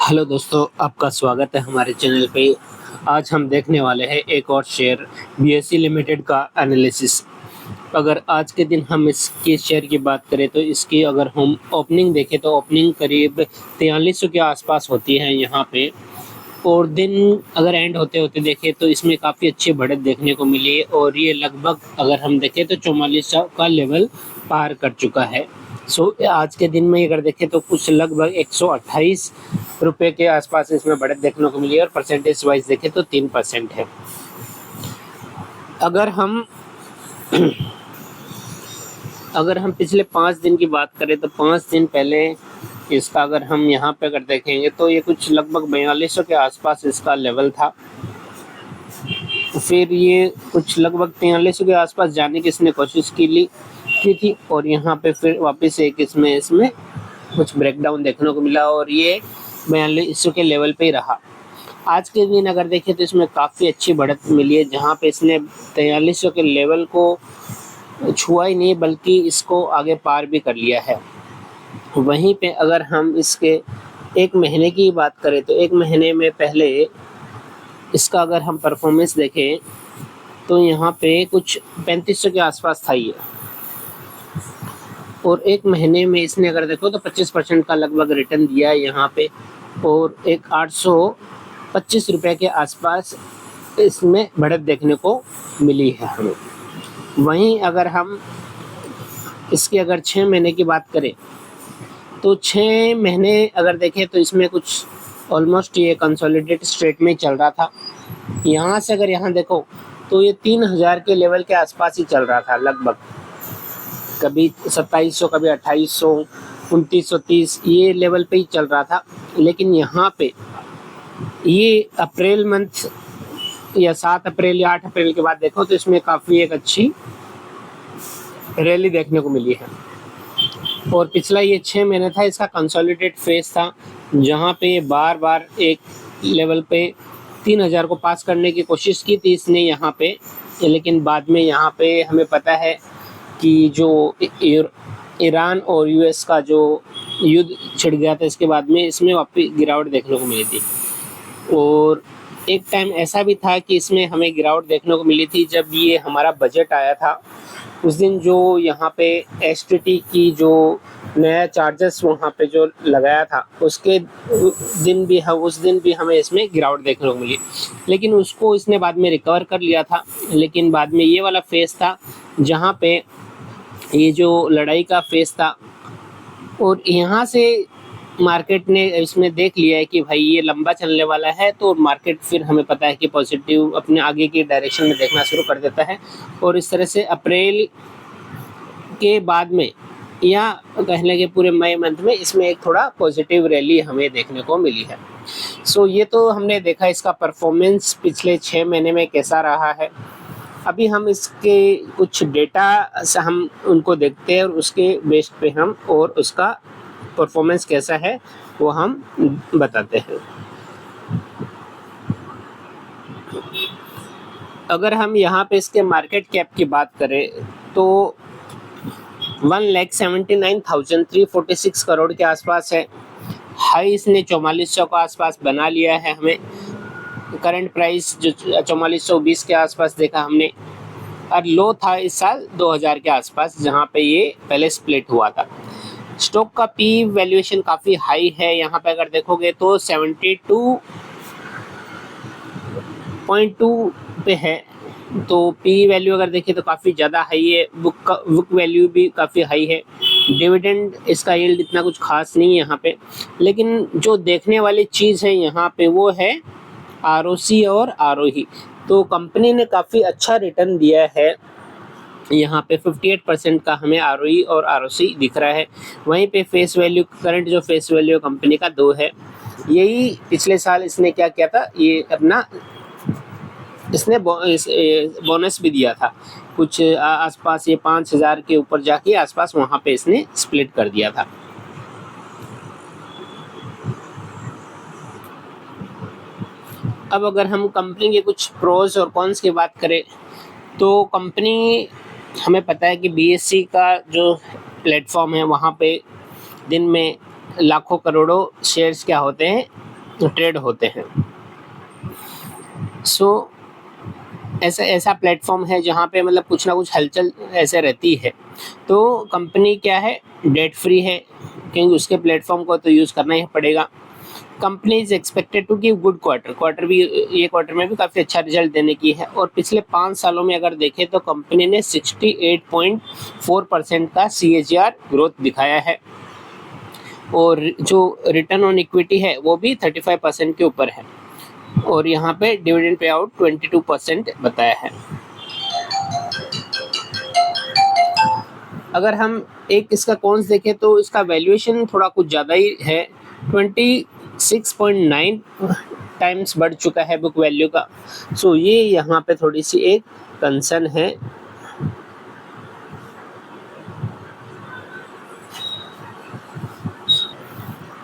Hello दोस्तों, आपका स्वागत है हमारे चैनल पे। आज हम देखने वाले हैं एक और शेयर बीएसई लिमिटेड का एनालिसिस। अगर आज के दिन हम इसके शेयर की बात करें तो इसकी अगर हम ओपनिंग देखें तो ओपनिंग करीब 4300 के आसपास होती है यहाँ पे। और दिन अगर एंड होते होते देखें तो इसमें काफ़ी अच्छी बढ़त देखने को मिली है और ये लगभग अगर हम देखें तो 4400 का लेवल पार कर चुका है। आज के दिन में अगर देखें तो कुछ लगभग 128 रुपये के आसपास इसमें बढ़त देखने को मिली है और परसेंटेज वाइज देखें तो 3% है। अगर हम अगर हम पिछले 5 दिन की बात करें तो 5 दिन पहले इसका अगर हम यहाँ पे अगर देखेंगे तो ये कुछ लगभग 4200 के आसपास इसका लेवल था। फिर ये कुछ लगभग 4300 के आसपास जाने की इसने कोशिश की थी और यहाँ पे फिर वापस एक इसमें कुछ ब्रेकडाउन देखने को मिला और ये 4200 के लेवल पे ही रहा। आज के दिन अगर देखें तो इसमें काफ़ी अच्छी बढ़त मिली है, जहाँ पे इसने 4300 के लेवल को छुआ ही नहीं बल्कि इसको आगे पार भी कर लिया है। वहीं पे अगर हम इसके एक महीने की बात करें तो एक महीने में पहले इसका अगर हम परफॉर्मेंस देखें तो यहाँ पे कुछ 3500 के आसपास था ये, और एक महीने में इसने अगर देखो तो 25% का लगभग रिटर्न दिया है यहाँ पे और एक 825 रुपये के आसपास इसमें बढ़त देखने को मिली है हमें। वहीं अगर हम इसके अगर 6 महीने की बात करें तो 6 महीने अगर देखें तो इसमें कुछ ऑलमोस्ट ये कंसोलिडेटेड स्टेट में चल रहा था। यहाँ से अगर यहाँ देखो तो ये 3000 के लेवल के आसपास ही चल रहा था लगभग, कभी 2700 कभी 2800 2930 ये लेवल पे ही चल रहा था। लेकिन यहाँ पे ये अप्रैल मंथ या 7 अप्रैल या 8 अप्रैल के बाद देखो तो इसमें काफ़ी एक अच्छी रैली देखने को मिली है। और पिछला ये 6 महीने था इसका कंसोलिडेट फेज था, जहाँ पे ये बार बार एक लेवल पे 3000 को पास करने की कोशिश की थी इसने यहाँ पे। लेकिन बाद में यहाँ पे हमें पता है कि जो ईरान और यूएस का जो युद्ध छिड़ गया था, इसके बाद में इसमें वापस गिरावट देखने को मिली थी। और एक टाइम ऐसा भी था कि इसमें हमें गिरावट देखने को मिली थी जब ये हमारा बजट आया था। उस दिन जो यहाँ पे एसटीटी की जो नया चार्जेस वहाँ पे जो लगाया था उस दिन भी हमें इसमें गिरावट देखने को मिली, लेकिन उसको इसने बाद में रिकवर कर लिया था। लेकिन बाद में ये वाला फेज़ था जहाँ पे ये जो लड़ाई का फेज़ था और यहाँ से मार्केट ने इसमें देख लिया है कि भाई ये लंबा चलने वाला है, तो मार्केट फिर हमें पता है कि पॉजिटिव अपने आगे की डायरेक्शन में देखना शुरू कर देता है। और इस तरह से अप्रैल के बाद में या कहने के पूरे मई मंथ में इसमें एक थोड़ा पॉजिटिव रैली हमें देखने को मिली है। ये तो हमने देखा इसका परफॉर्मेंस पिछले 6 महीने में कैसा रहा है। अभी हम इसके कुछ डेटा से हम उनको देखते हैं और उसके बेस पे हम और उसका परफॉर्मेंस कैसा है वो हम बताते हैं। अगर हम यहाँ पे इसके मार्केट कैप की बात करें तो 1,79,346 करोड़ के आसपास है। हाई इसने 4400 के आसपास बना लिया है हमें। करंट प्राइस जो 4420 के आसपास देखा हमने, और लो था इस साल 2000 के आसपास जहाँ पे ये पहले स्प्लिट हुआ था। स्टॉक का पी वैल्यूएशन काफ़ी हाई है, यहाँ पे अगर देखोगे तो 72.2 पे है। तो पी वैल्यू अगर देखें तो काफ़ी ज़्यादा हाई है। बुक वैल्यू भी काफ़ी हाई है। डिविडेंड इसका यील्ड इतना कुछ खास नहीं है यहाँ पे, लेकिन जो देखने वाली चीज़ है यहाँ पे वो है आरओसी और आरओई। तो कंपनी ने काफ़ी अच्छा रिटर्न दिया है। यहाँ पे 58% का हमें आरओई और आरओसी दिख रहा है। वहीं पे फेस वैल्यू, करंट जो फेस वैल्यू कंपनी का 2 है। यही पिछले साल इसने क्या किया था, ये अपना इसने बोनस भी दिया था कुछ आसपास, ये 5000 के ऊपर जाके आसपास वहाँ पे इसने स्प्लिट कर दिया था। अब अगर हम कंपनी के कुछ प्रोज और कॉन्स की बात करें तो कंपनी, हमें पता है कि बीएसई का जो प्लेटफॉर्म है वहाँ पे दिन में लाखों करोड़ों शेयर्स क्या होते हैं ट्रेड होते हैं। सो ऐसा प्लेटफॉर्म है जहाँ पे मतलब कुछ ना कुछ हलचल ऐसे रहती है। तो कंपनी क्या है, डेट फ्री है, क्योंकि उसके प्लेटफॉर्म को तो यूज़ करना ही पड़ेगा। Company is expected to give good quarter भी, ये क्वार्टर में भी काफ़ी अच्छा रिजल्ट देने की है। और पिछले 5 सालों में अगर देखें तो कंपनी ने 68.4% का CAGR ग्रोथ दिखाया है, और जो रिटर्न ऑन इक्विटी है वो भी 35% के ऊपर है, और यहाँ पे डिविडेंड पे आउट 22% बताया है। अगर हम एक इसका कॉन्स देखें तो इसका वैल्यूएशन थोड़ा कुछ ज़्यादा ही है, 26.9 टाइम्स बढ़ चुका है बुक वैल्यू का। सो ये यहाँ पे थोड़ी सी एक कंसर्न है।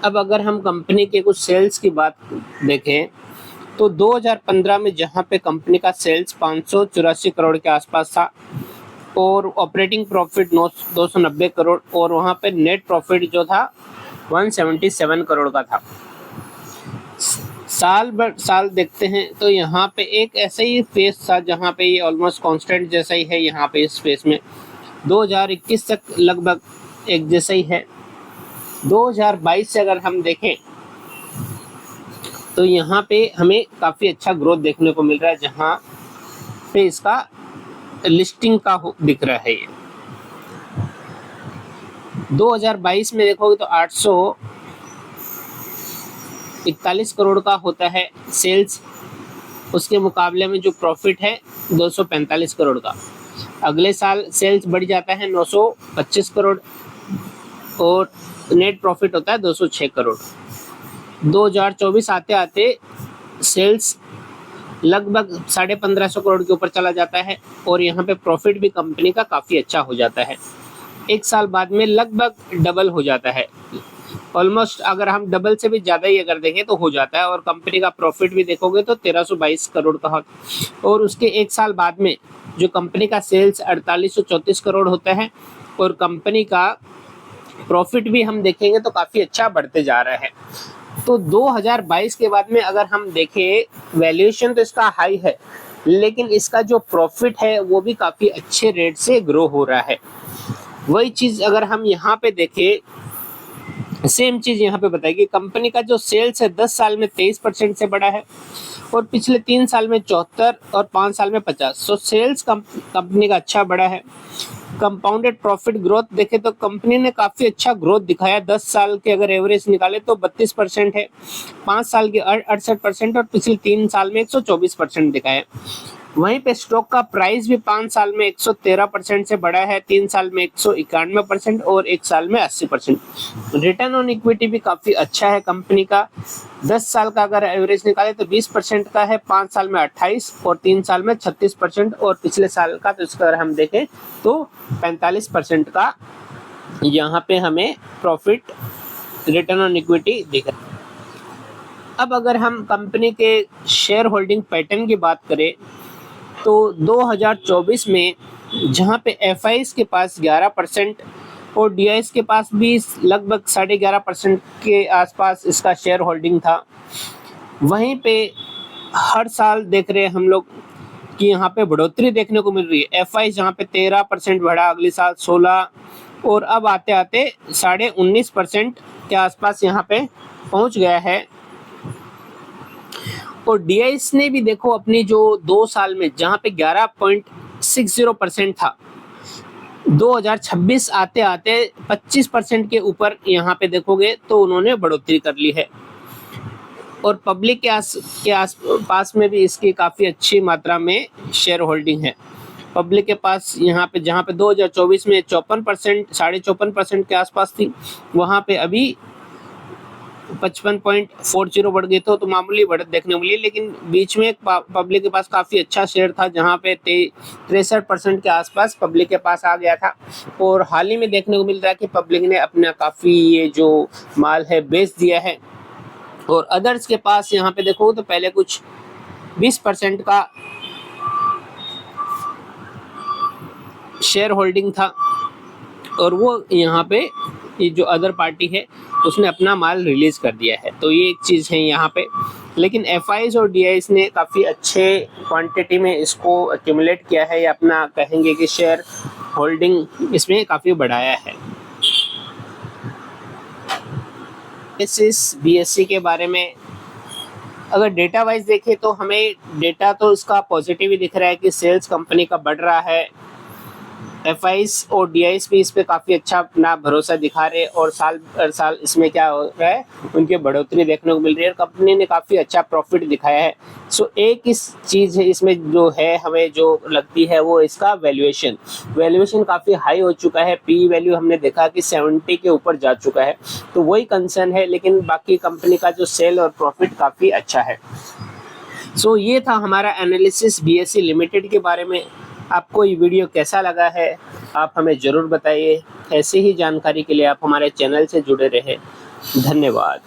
अब अगर हम कंपनी के कुछ सेल्स की बात देखें तो 2015 में जहाँ पे कंपनी का सेल्स 584 करोड़ के आसपास था, और ऑपरेटिंग प्रॉफिट 290 करोड़, और वहाँ पे नेट प्रॉफिट जो था 177 करोड़ का था। साल भर साल देखते हैं तो यहाँ पे एक ऐसा ही फेस था जहाँ पे ये ऑलमोस्ट कांस्टेंट जैसा ही है। यहाँ पे इस फेस में 2021 तक लगभग एक जैसा ही है। 2022 से अगर हम देखें तो यहाँ पे हमें काफ़ी अच्छा ग्रोथ देखने को मिल रहा है, जहाँ पे इसका लिस्टिंग का दिख रहा है। ये 2022 में देखोगे तो 841 करोड़ का होता है सेल्स, उसके मुकाबले में जो प्रॉफिट है 245 करोड़ का। अगले साल सेल्स बढ़ जाता है 925 करोड़, और नेट प्रॉफिट होता है 206 करोड़। 2024 आते आते सेल्स लगभग 1550 करोड़ के ऊपर चला जाता है, और यहाँ पे प्रॉफिट भी कंपनी का काफ़ी अच्छा हो जाता है। एक साल बाद में लगभग डबल हो जाता है, ऑलमोस्ट अगर हम डबल से भी ज़्यादा ही अगर देखें तो हो जाता है। और कंपनी का प्रॉफिट भी देखोगे तो 1322 करोड़ का होता है, और उसके एक साल बाद में जो कंपनी का सेल्स 4834 करोड़ होता है, और कंपनी का प्रॉफिट भी हम देखेंगे तो काफ़ी अच्छा बढ़ते जा रहा है। तो 2022 के बाद में अगर हम देखें, वैल्यूएशन तो इसका हाई है, लेकिन इसका जो प्रॉफिट है वो भी काफ़ी अच्छे रेट से ग्रो हो रहा है। वही चीज़ अगर हम यहाँ पे देखें, सेम चीज़ यहाँ पे बताएगी, कंपनी का जो सेल्स है 10 साल में 23% से बढ़ा है, और पिछले 3 साल में 74 और 5 साल में 50। सो सेल्स कंपनी का अच्छा बढ़ा है। कंपाउंडेड प्रॉफिट ग्रोथ देखें तो कंपनी ने काफ़ी अच्छा ग्रोथ दिखाया। 10 साल के अगर एवरेज निकाले तो 32% है, 5 साल के 68%, और पिछले 3 साल में 124% दिखाया। वहीं पे स्टॉक का प्राइस भी 5 साल में 113% से बढ़ा है, 3 साल में 191%, और 1 साल में 80%। रिटर्न ऑन इक्विटी भी काफ़ी अच्छा है कंपनी का। 10 साल का अगर एवरेज निकाले तो 20% का है, 5 साल में 28, और 3 साल में 36%, और पिछले साल का तो इसका अगर हम देखें तो 45% का यहाँ पे हमें प्रॉफिट रिटर्न ऑन इक्विटी दिख रहा है। अब अगर हम कंपनी के शेयर होल्डिंग पैटर्न की बात करें तो 2024 में जहाँ पे FIs के पास 11% और DIs के पास भी लगभग 11.5% के आसपास इसका शेयर होल्डिंग था। वहीं पे हर साल देख रहे हैं हम लोग कि यहाँ पे बढ़ोतरी देखने को मिल रही है। FIs जहाँ पे 13% बढ़ा, अगले साल 16, और अब आते आते 19.5% के आसपास यहाँ पे पहुँच गया है। और DIs ने भी देखो अपनी जो 2 साल में जहाँ पे 11.60% था, 2026 आते आते 25% के ऊपर यहाँ पे देखोगे तो उन्होंने बढ़ोतरी कर ली है। और पब्लिक के पास में भी इसकी काफ़ी अच्छी मात्रा में शेयर होल्डिंग है। पब्लिक के पास यहाँ पे जहाँ पे 2024 में 54%, 54.5% के आसपास थी, वहाँ पे अभी 55.40 बढ़ गए तो मामूली बढ़त देखने को मिली। लेकिन बीच में पब्लिक के पास काफ़ी अच्छा शेयर था, जहाँ पे 63% के आसपास पब्लिक के पास आ गया था। और हाल ही में देखने को मिल रहा है कि पब्लिक ने अपना काफ़ी ये जो माल है बेच दिया है, और अदर्स के पास यहाँ पे देखो तो पहले कुछ 20% का शेयर होल्डिंग था, और वो यहाँ पे ये जो अदर पार्टी है उसने अपना माल रिलीज कर दिया है। तो ये एक चीज़ है यहाँ पे। लेकिन एफआईज और डीआईज ने काफ़ी अच्छे क्वांटिटी में इसको एक्यूमुलेट किया है, या अपना कहेंगे कि शेयर होल्डिंग इसमें काफ़ी बढ़ाया है। इस बीएससी के बारे में अगर डेटा वाइज देखें तो हमें डेटा तो इसका पॉजिटिव ही दिख रहा है कि सेल्स कंपनी का बढ़ रहा है। एफआईज और डीआईज भी इस पे काफ़ी अच्छा अपना भरोसा दिखा रहे हैं, और साल इसमें क्या हो रहा है, उनकी बढ़ोतरी देखने को मिल रही है, और कंपनी ने काफ़ी अच्छा प्रॉफिट दिखाया है। सो एक इस चीज़ है इसमें जो है हमें जो लगती है वो इसका वैल्यूएशन काफ़ी हाई हो चुका है। पी वैल्यू हमने देखा कि 70 के ऊपर जा चुका है, तो वही कंसर्न है। लेकिन बाकी कंपनी का जो सेल और प्रॉफिट काफ़ी अच्छा है। सो ये था हमारा एनालिसिस बीएससी लिमिटेड के बारे में। आपको ये वीडियो कैसा लगा है आप हमें ज़रूर बताइए। ऐसी ही जानकारी के लिए आप हमारे चैनल से जुड़े रहे। धन्यवाद।